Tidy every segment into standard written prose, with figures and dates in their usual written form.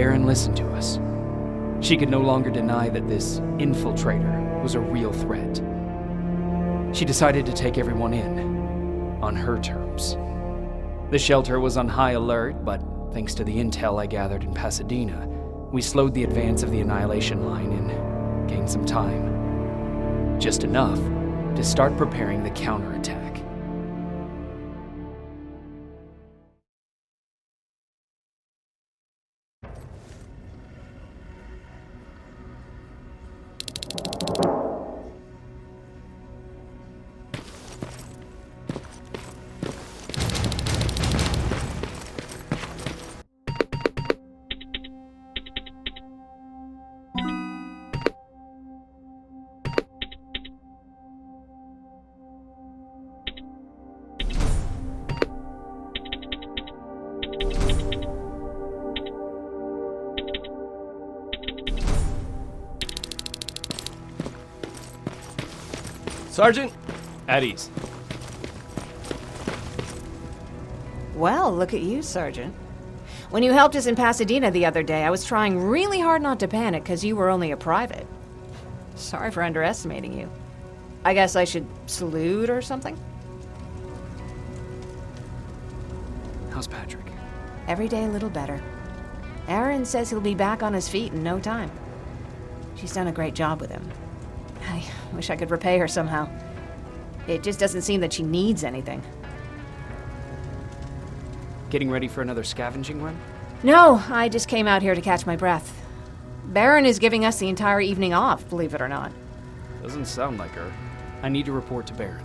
Baron listened to us. She could no longer deny that this infiltrator was a real threat. She decided to take everyone in, on her terms. The shelter was on high alert, but thanks to the intel I gathered in Pasadena, we slowed the advance of the Annihilation Line and gained some time. Just enough to start preparing the counterattack. Sergeant, at ease. Well, look at you, Sergeant. When you helped us in Pasadena the other day, I was trying really hard not to panic because you were only a private. Sorry for underestimating you. I guess I should salute or something? How's Patrick? Every day a little better. Aaron says he'll be back on his feet in no time. She's done a great job with him. I wish I could repay her somehow. It just doesn't seem that she needs anything. Getting ready for another scavenging run? No, I just came out here to catch my breath. Baron is giving us the entire evening off, believe it or not. Doesn't sound like her. I need to report to Baron.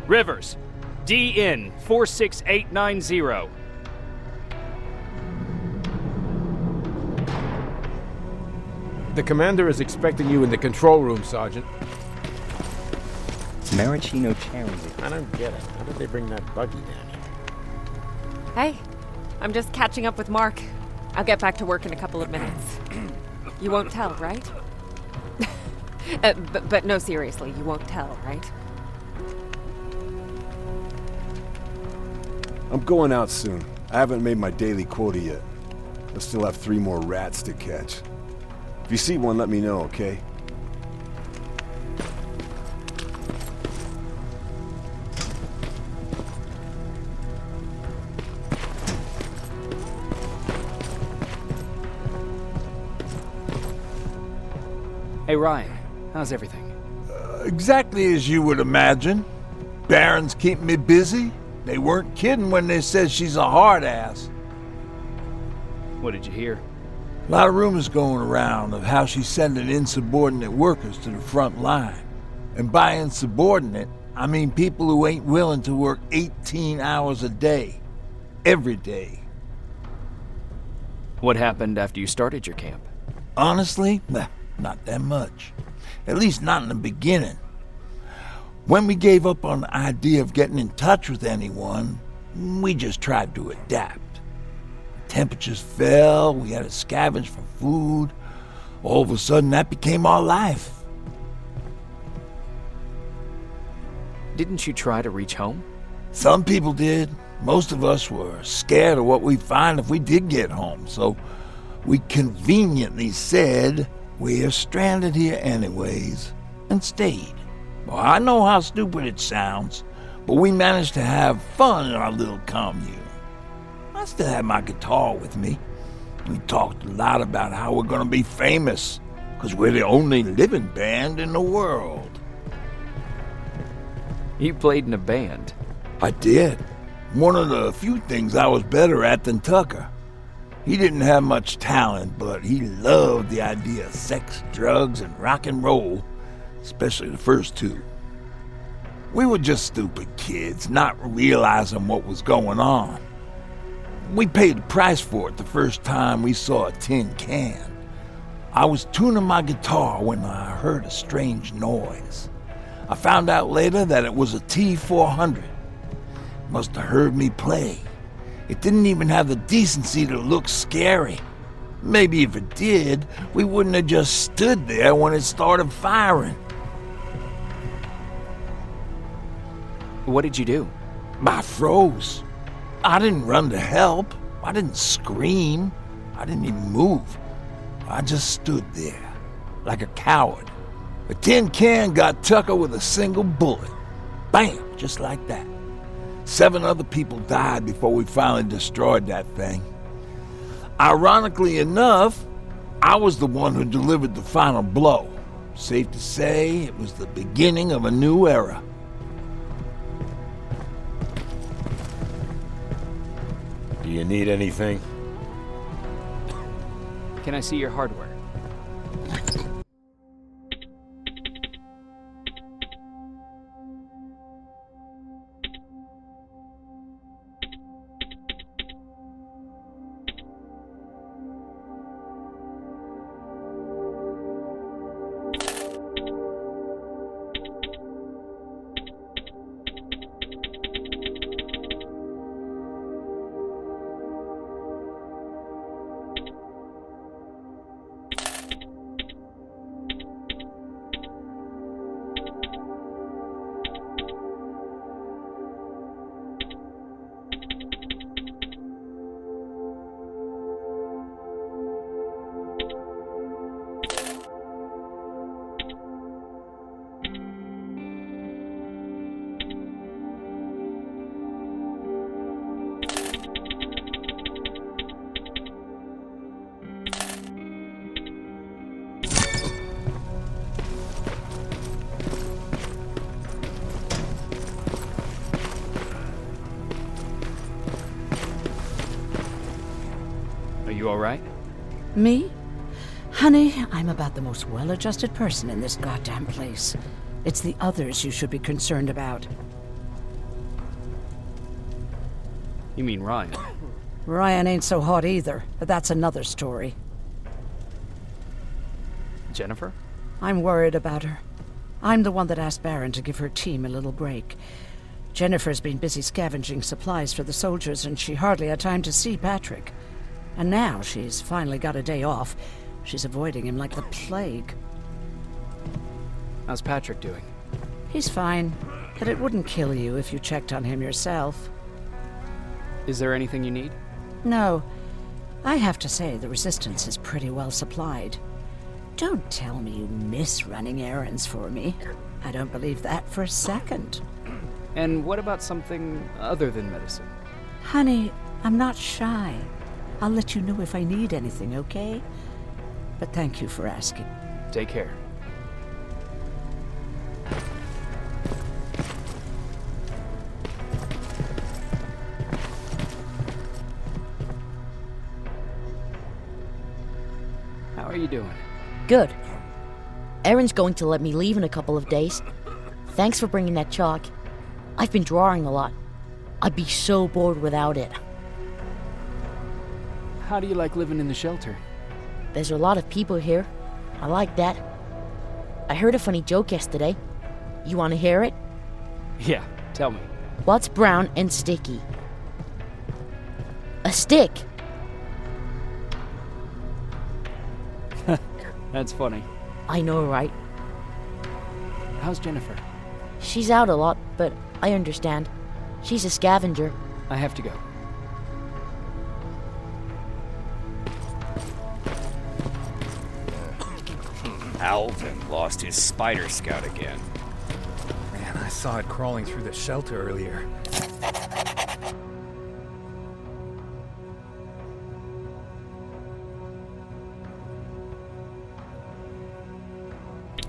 Rivers, DN 46890. The commander is expecting you in the control room, Sergeant. Maraschino cherry. I don't get it. How did they bring that buggy down here? Hey, I'm just catching up with Mark. I'll get back to work in a couple of minutes. You won't tell, right? But no, seriously, you won't tell, right? I'm going out soon. I haven't made my daily quota yet. I still have 3 more rats to catch. If you see one, let me know, okay? Hey Ryan, how's everything? Exactly as you would imagine. Baron's keeping me busy. They weren't kidding when they said she's a hard ass. What did you hear? A lot of rumors going around of how she's sending insubordinate workers to the front line. And by insubordinate, I mean people who ain't willing to work 18 hours a day. Every day. What happened after you started your camp? Honestly, not that much. At least not in the beginning. When we gave up on the idea of getting in touch with anyone, we just tried to adapt. Temperatures fell, we had to scavenge for food. All of a sudden, that became our life. Didn't you try to reach home? Some people did. Most of us were scared of what we'd find if we did get home, so we conveniently said, we're stranded here anyways, and stayed. Well, I know how stupid it sounds, but we managed to have fun in our little commune. I still had my guitar with me. We talked a lot about how we're gonna be famous, because we're the only living band in the world. You played in a band. I did. One of the few things I was better at than Tucker. He didn't have much talent, but he loved the idea of sex, drugs, and rock and roll. Especially the first 2. We were just stupid kids, not realizing what was going on. We paid the price for it the first time we saw a tin can. I was tuning my guitar when I heard a strange noise. I found out later that it was a T-400. Must have heard me play. It didn't even have the decency to look scary. Maybe if it did, we wouldn't have just stood there when it started firing. What did you do? I froze. I didn't run to help. I didn't scream. I didn't even move. I just stood there, like a coward. A tin can got Tucker with a single bullet. Bam! Just like that. 7 other people died before we finally destroyed that thing. Ironically enough, I was the one who delivered the final blow. Safe to say, it was the beginning of a new era. Do you need anything? Can I see your hardware? You all right? Me? Honey, I'm about the most well-adjusted person in this goddamn place. It's the others you should be concerned about. You mean Ryan? Ryan ain't so hot either, but that's another story. Jennifer? I'm worried about her. I'm the one that asked Baron to give her team a little break. Jennifer's been busy scavenging supplies for the soldiers, and she hardly had time to see Patrick. And now she's finally got a day off. She's avoiding him like the plague. How's Patrick doing? He's fine, but it wouldn't kill you if you checked on him yourself. Is there anything you need? No. I have to say the Resistance is pretty well supplied. Don't tell me you miss running errands for me. I don't believe that for a second. And what about something other than medicine? Honey, I'm not shy. I'll let you know if I need anything, okay? But thank you for asking. Take care. How are you doing? Good. Erin's going to let me leave in a couple of days. Thanks for bringing that chalk. I've been drawing a lot. I'd be so bored without it. How do you like living in the shelter? There's a lot of people here. I like that. I heard a funny joke yesterday. You want to hear it? Yeah, tell me. What's brown and sticky? A stick. That's funny. I know, right? How's Jennifer? She's out a lot, but I understand. She's a scavenger. I have to go. Alvin lost his spider scout again. Man, I saw it crawling through the shelter earlier.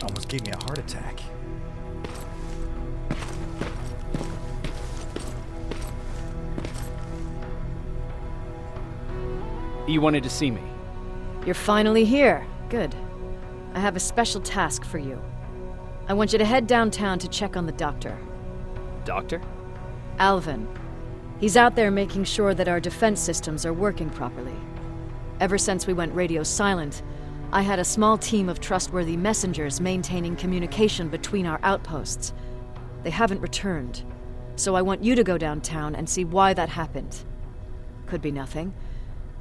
Almost gave me a heart attack. You wanted to see me? You're finally here. Good. I have a special task for you. I want you to head downtown to check on the doctor. Doctor? Alvin. He's out there making sure that our defense systems are working properly. Ever since we went radio silent, I had a small team of trustworthy messengers maintaining communication between our outposts. They haven't returned. So I want you to go downtown and see why that happened. Could be nothing.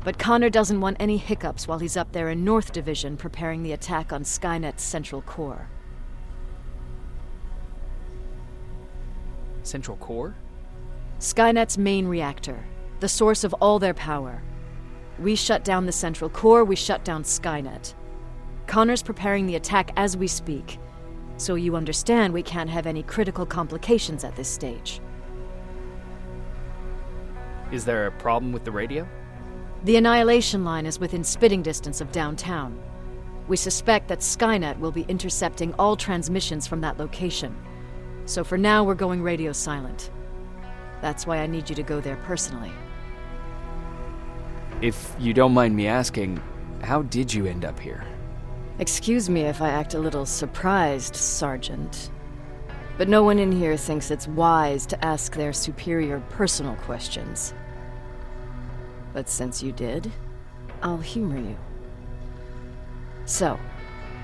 But Connor doesn't want any hiccups while he's up there in North Division preparing the attack on Skynet's central core. Central core? Skynet's main reactor, the source of all their power. We shut down the central core, we shut down Skynet. Connor's preparing the attack as we speak, so you understand we can't have any critical complications at this stage. Is there a problem with the radio? The Annihilation Line is within spitting distance of downtown. We suspect that Skynet will be intercepting all transmissions from that location. So for now, we're going radio silent. That's why I need you to go there personally. If you don't mind me asking, how did you end up here? Excuse me if I act a little surprised, Sergeant. But no one in here thinks it's wise to ask their superior personal questions. But since you did, I'll humor you. So,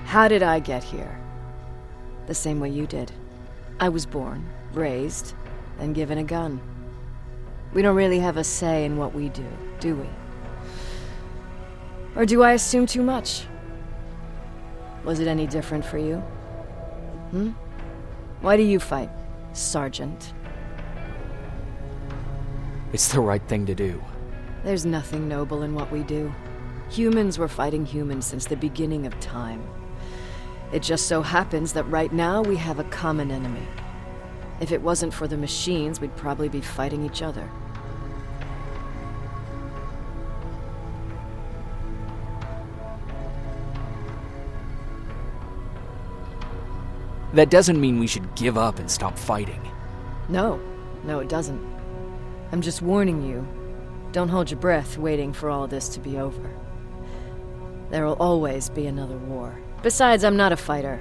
how did I get here? The same way you did. I was born, raised, and given a gun. We don't really have a say in what we do we? Or do I assume too much? Was it any different for you? Why do you fight, Sergeant? It's the right thing to do. There's nothing noble in what we do. Humans were fighting humans since the beginning of time. It just so happens that right now we have a common enemy. If it wasn't for the machines, we'd probably be fighting each other. That doesn't mean we should give up and stop fighting. No, it doesn't. I'm just warning you. Don't hold your breath waiting for all this to be over. There will always be another war. Besides, I'm not a fighter.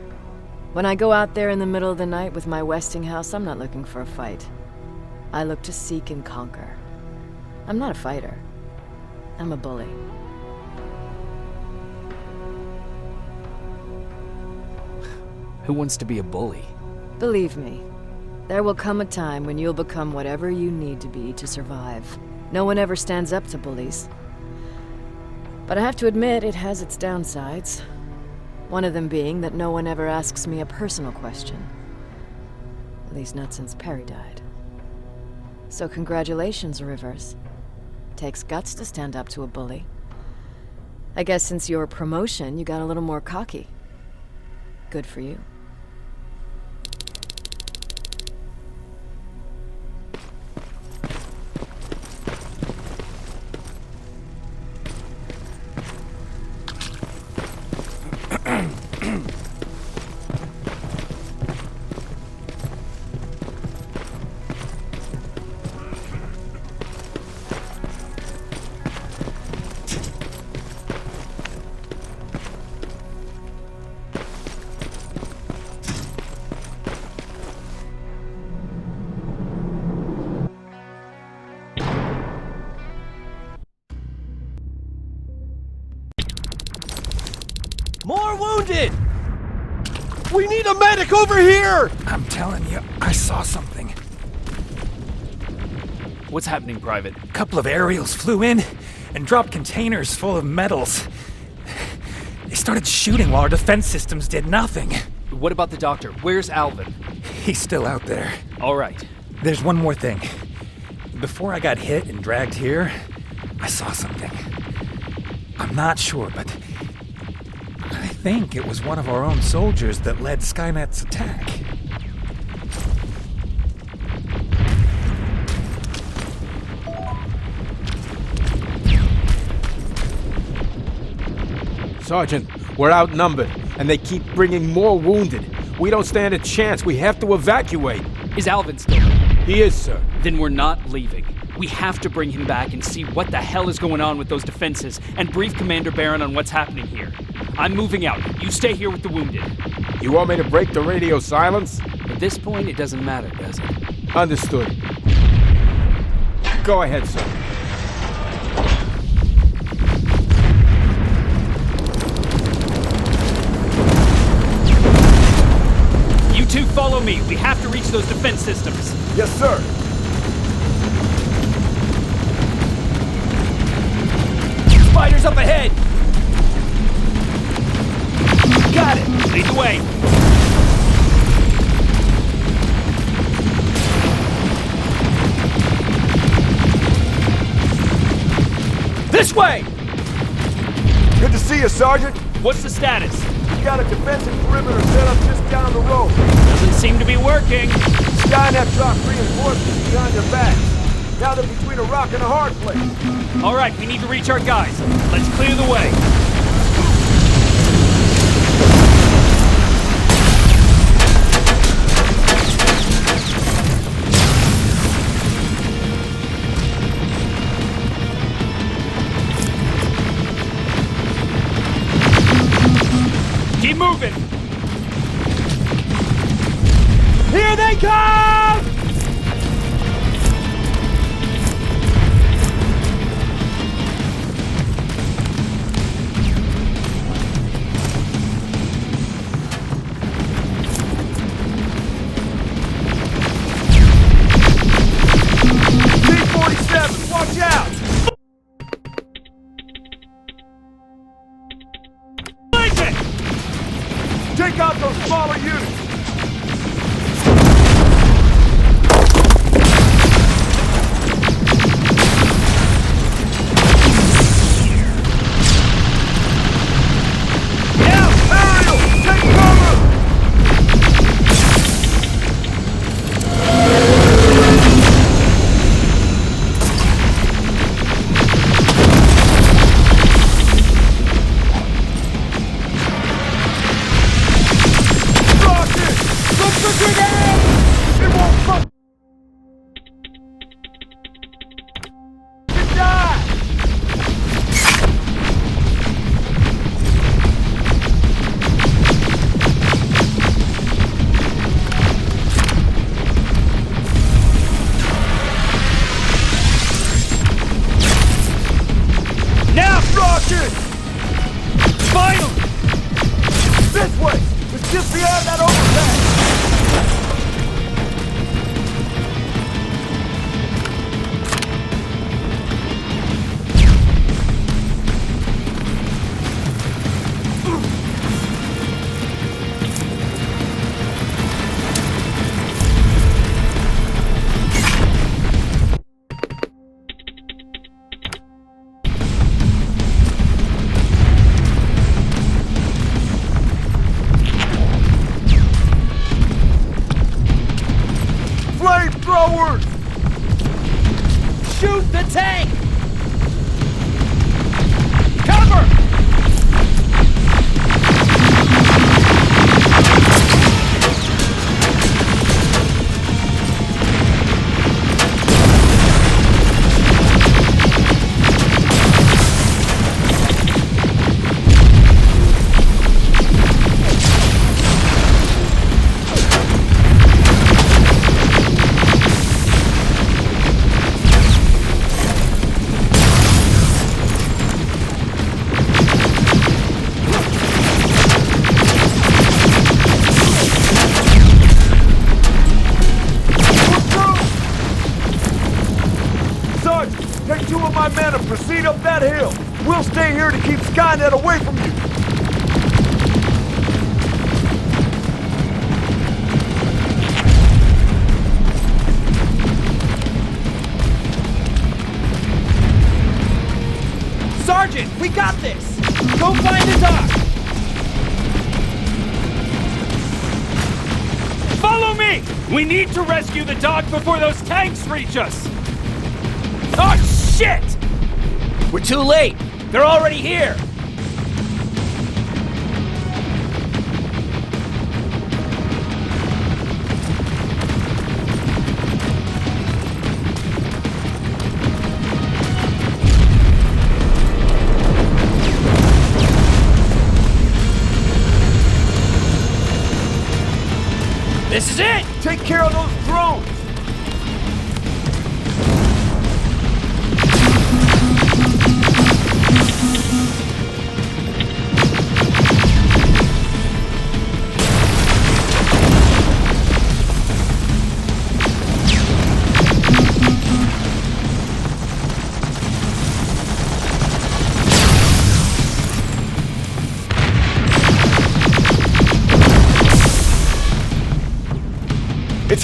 When I go out there in the middle of the night with my Westinghouse, I'm not looking for a fight. I look to seek and conquer. I'm not a fighter. I'm a bully. Who wants to be a bully? Believe me, there will come a time when you'll become whatever you need to be to survive. No one ever stands up to bullies. But I have to admit, it has its downsides. One of them being that no one ever asks me a personal question. At least not since Perry died. So congratulations, Rivers. Takes guts to stand up to a bully. I guess since your promotion, you got a little more cocky. Good for you. More wounded! We need a medic over here! I'm telling you, I saw something. What's happening, Private? A couple of aerials flew in and dropped containers full of metals. They started shooting while our defense systems did nothing. What about the doctor? Where's Alvin? He's still out there. All right. There's one more thing. Before I got hit and dragged here, I saw something. I'm not sure, but I think it was one of our own soldiers that led Skynet's attack. Sergeant, we're outnumbered, and they keep bringing more wounded. We don't stand a chance. We have to evacuate. Is Alvin still there? He is, sir. Then we're not leaving. We have to bring him back and see what the hell is going on with those defenses and brief Commander Barron on what's happening here. I'm moving out. You stay here with the wounded. You want me to break the radio silence? At this point, it doesn't matter, does it? Understood. Go ahead, sir. You two follow me. We have to reach those defense systems. Yes, sir. Spiders up ahead! Got it! Lead the way! This way! Good to see you, Sergeant. What's the status? We got a defensive perimeter set up just down the road. Doesn't seem to be working. Skynet dropped reinforcements behind their backs. Now they're between a rock and a hard place. All right, we need to reach our guys. Let's clear the way. Keep moving. Here they come! T-47, watch out! Take out those smaller units! Flamethrowers! Shoot the tank! Cover! Take 2 of my men and proceed up that hill. We'll stay here to keep Skynet away from you. Sergeant, we got this! Go find the dock! Follow me! We need to rescue the dock before those tanks reach us! Oh, shit! We're too late! They're already here! This is it! Take care of those drones!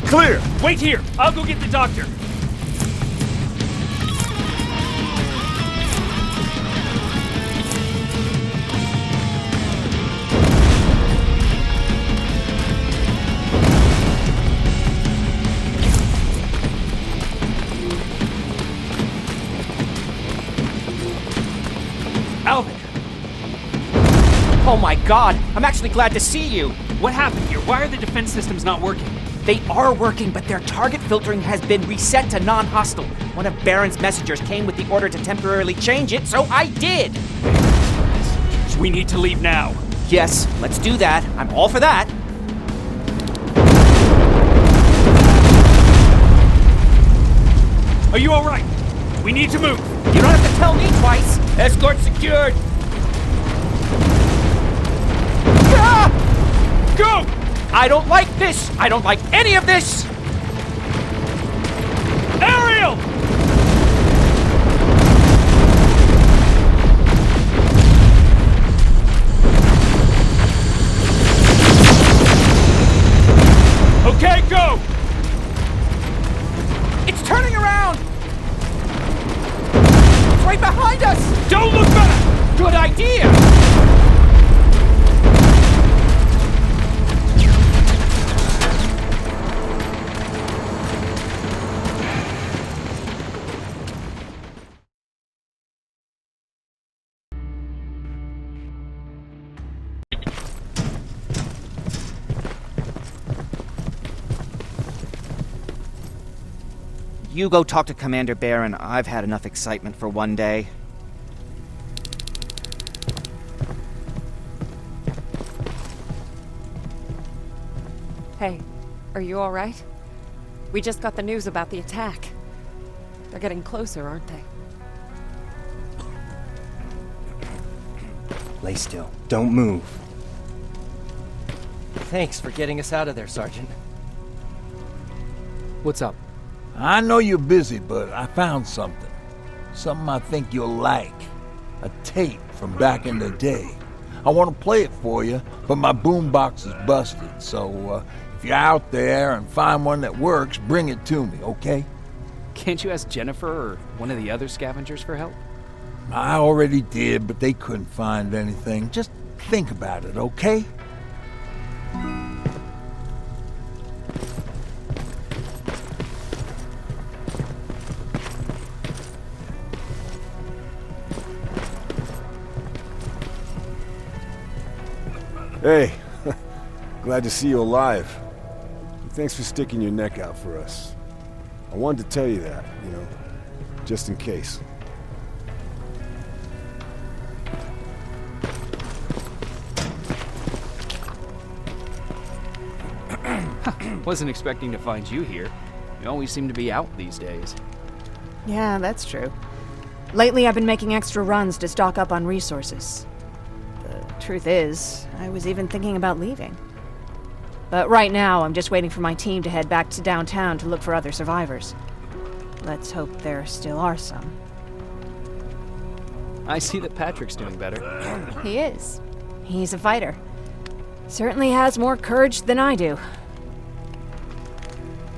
Clear! Wait here! I'll go get the doctor! Alvin! Oh my god, I'm actually glad to see you! What happened here? Why are the defense systems not working? They are working, but their target filtering has been reset to non-hostile. One of Baron's messengers came with the order to temporarily change it, so I did! We need to leave now. Yes, let's do that. I'm all for that. Are you alright? We need to move. You don't have to tell me twice. Escort secured. Ah! Go! I don't like this! I don't like any of this! Ariel! Okay, go! It's turning around! It's right behind us! Don't look back! Good idea! You go talk to Commander Baron. I've had enough excitement for one day. Hey, are you all right? We just got the news about the attack. They're getting closer, aren't they? Lay still. Don't move. Thanks for getting us out of there, Sergeant. What's up? I know you're busy, but I found something. Something I think you'll like. A tape from back in the day. I want to play it for you, but my boombox is busted, so if you're out there and find one that works, bring it to me, okay? Can't you ask Jennifer or one of the other scavengers for help? I already did, but they couldn't find anything. Just think about it, okay? Hey, glad to see you alive. And thanks for sticking your neck out for us. I wanted to tell you that, you know, just in case. Wasn't expecting to find you here. You always seem to be out these days. Yeah, that's true. Lately, I've been making extra runs to stock up on resources. The truth is, I was even thinking about leaving. But right now, I'm just waiting for my team to head back to downtown to look for other survivors. Let's hope there still are some. I see that Patrick's doing better. He is. He's a fighter. Certainly has more courage than I do.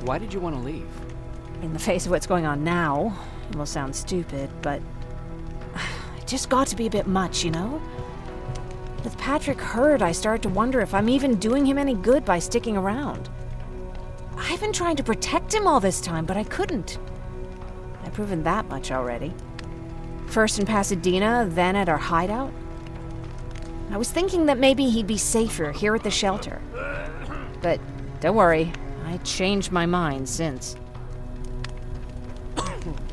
Why did you want to leave? In the face of what's going on now, it will sound stupid, but it just got to be a bit much, you know? With Patrick hurt, I started to wonder if I'm even doing him any good by sticking around. I've been trying to protect him all this time, but I couldn't. I've proven that much already. First in Pasadena, then at our hideout. I was thinking that maybe he'd be safer here at the shelter. But don't worry, I changed my mind since.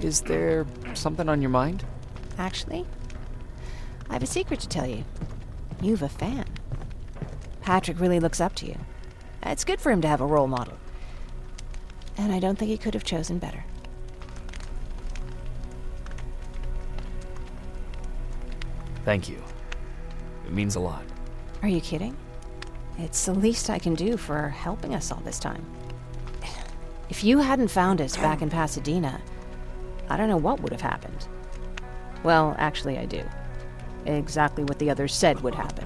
Is there something on your mind? Actually, I have a secret to tell you. You've a fan. Patrick really looks up to you. It's good for him to have a role model. And I don't think he could have chosen better. Thank you. It means a lot. Are you kidding? It's the least I can do for helping us all this time. If you hadn't found us back in Pasadena, I don't know what would have happened. Well, actually I do. Exactly what the others said would happen.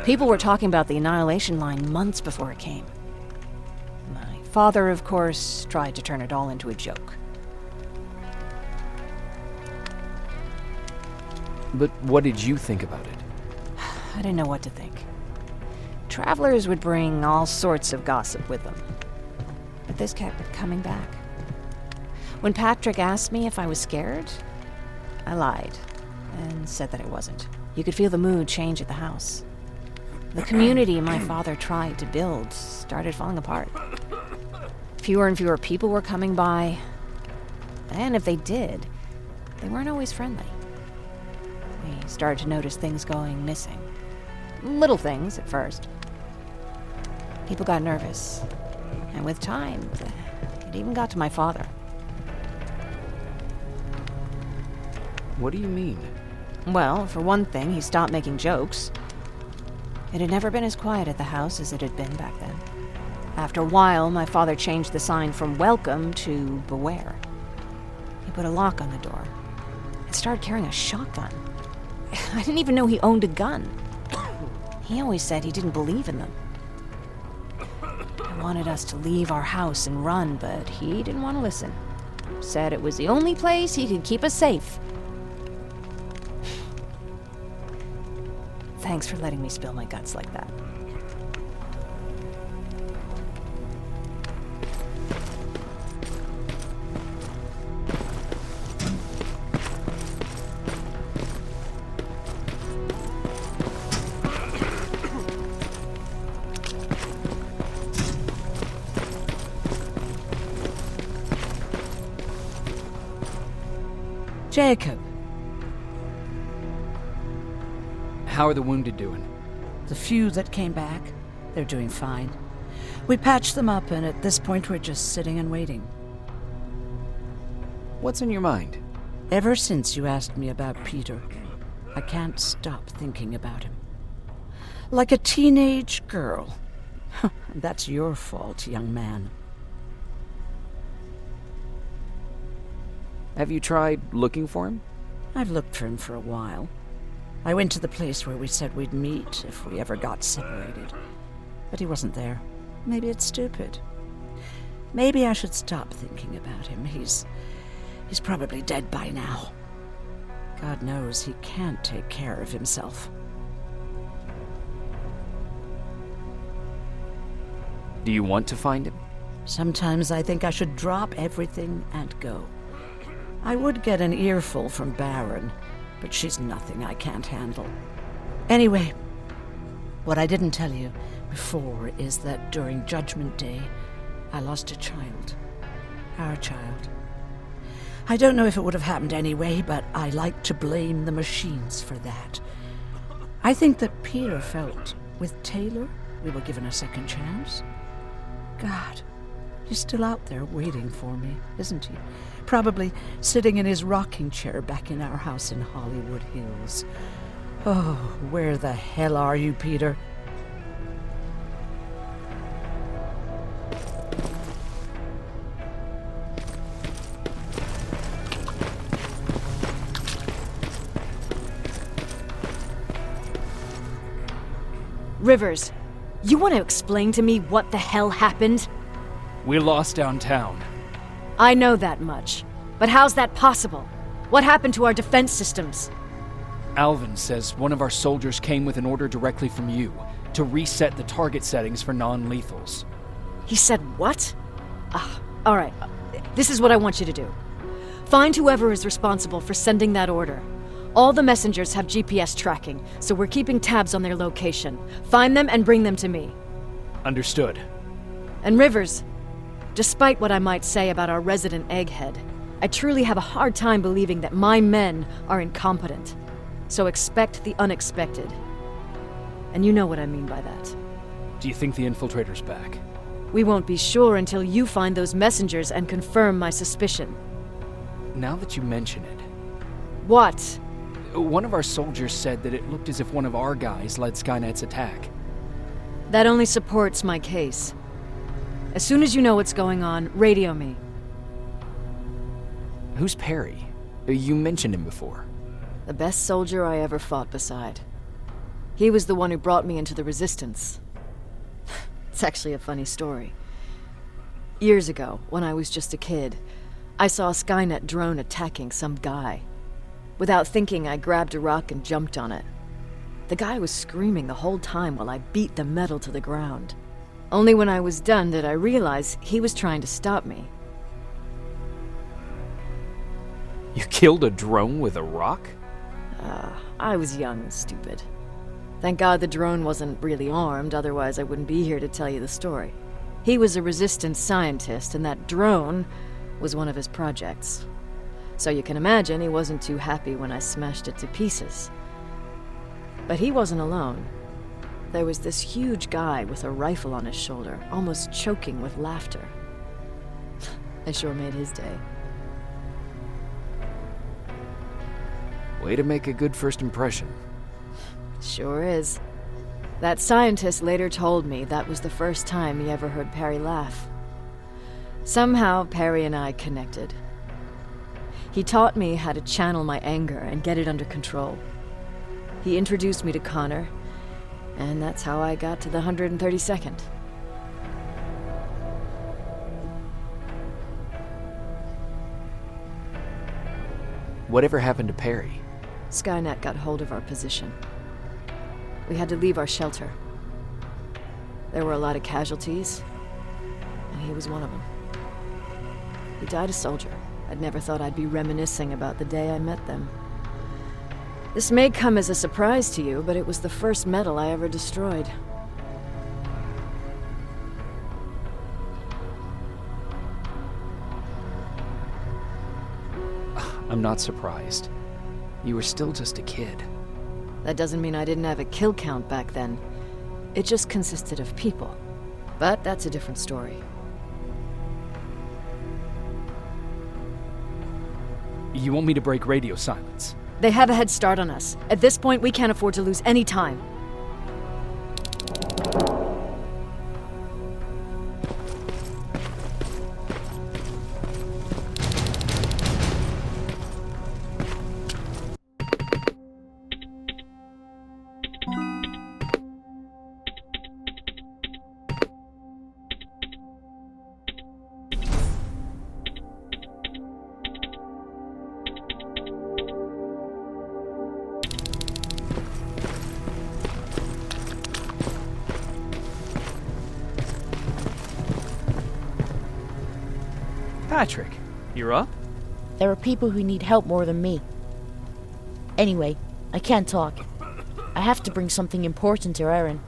People were talking about the Annihilation Line months before it came. My Father, of course, tried to turn it all into a joke. But what did you think about it? I didn't know what to think. Travelers would bring all sorts of gossip with them. But this kept coming back. When Patrick asked me if I was scared, I lied and said that I wasn't. You could feel the mood change at the house. The community my father tried to build started falling apart. Fewer and fewer people were coming by, and if they did, they weren't always friendly. We started to notice things going missing. Little things at first. People got nervous, and with time, it even got to my father. What do you mean? Well, for one thing, he stopped making jokes. It had never been as quiet at the house as it had been back then. After a while, my father changed the sign from welcome to beware. He put a lock on the door and started carrying a shotgun. I didn't even know he owned a gun. He always said he didn't believe in them. He wanted us to leave our house and run, but he didn't want to listen. Said it was the only place he could keep us safe. Thanks for letting me spill my guts like that. Jacob. How are the wounded doing? The few that came back, they're doing fine. We patched them up, and at this point we're just sitting and waiting. What's on your mind? Ever since you asked me about Peter, I can't stop thinking about him. Like a teenage girl. That's your fault, young man. Have you tried looking for him? I've looked for him for a while. I went to the place where we said we'd meet if we ever got separated. But he wasn't there. Maybe it's stupid. Maybe I should stop thinking about him. He's probably dead by now. God knows he can't take care of himself. Do you want to find him? Sometimes I think I should drop everything and go. I would get an earful from Baron, but she's nothing I can't handle. Anyway, what I didn't tell you before is that during Judgment Day, I lost a child. Our child. I don't know if it would have happened anyway, but I like to blame the machines for that. I think that Peter felt with Taylor we were given a second chance. God, he's still out there waiting for me, isn't he? Probably sitting in his rocking chair back in our house in Hollywood Hills. Oh, where the hell are you, Peter? Rivers, you want to explain to me what the hell happened? We lost downtown. I know that much. But how's that possible? What happened to our defense systems? Alvin says one of our soldiers came with an order directly from you to reset the target settings for non-lethals. He said what? All right. This is what I want you to do. Find whoever is responsible for sending that order. All the messengers have GPS tracking, so we're keeping tabs on their location. Find them and bring them to me. Understood. And Rivers, despite what I might say about our resident egghead, I truly have a hard time believing that my men are incompetent. So expect the unexpected. And you know what I mean by that. Do you think the infiltrator's back? We won't be sure until you find those messengers and confirm my suspicion. Now that you mention it... What? One of our soldiers said that it looked as if one of our guys led Skynet's attack. That only supports my case. As soon as you know what's going on, radio me. Who's Perry? You mentioned him before. The best soldier I ever fought beside. He was the one who brought me into the Resistance. It's actually a funny story. Years ago, when I was just a kid, I saw a Skynet drone attacking some guy. Without thinking, I grabbed a rock and jumped on it. The guy was screaming the whole time while I beat the metal to the ground. Only when I was done did I realize he was trying to stop me. You killed a drone with a rock? I was young and stupid. Thank God the drone wasn't really armed, otherwise I wouldn't be here to tell you the story. He was a Resistance scientist, and that drone was one of his projects. So you can imagine he wasn't too happy when I smashed it to pieces. But he wasn't alone. There was this huge guy with a rifle on his shoulder, almost choking with laughter. I sure made his day. Way to make a good first impression. Sure is. That scientist later told me that was the first time he ever heard Perry laugh. Somehow, Perry and I connected. He taught me how to channel my anger and get it under control. He introduced me to Connor, and that's how I got to the 132nd. Whatever happened to Perry? Skynet got hold of our position. We had to leave our shelter. There were a lot of casualties, and he was one of them. He died a soldier. I'd never thought I'd be reminiscing about the day I met them. This may come as a surprise to you, but it was the first metal I ever destroyed. I'm not surprised. You were still just a kid. That doesn't mean I didn't have a kill count back then. It just consisted of people. But that's a different story. You want me to break radio silence? They have a head start on us. At this point, we can't afford to lose any time. Patrick, you're up? There are people who need help more than me. Anyway, I can't talk. I have to bring something important to Erin.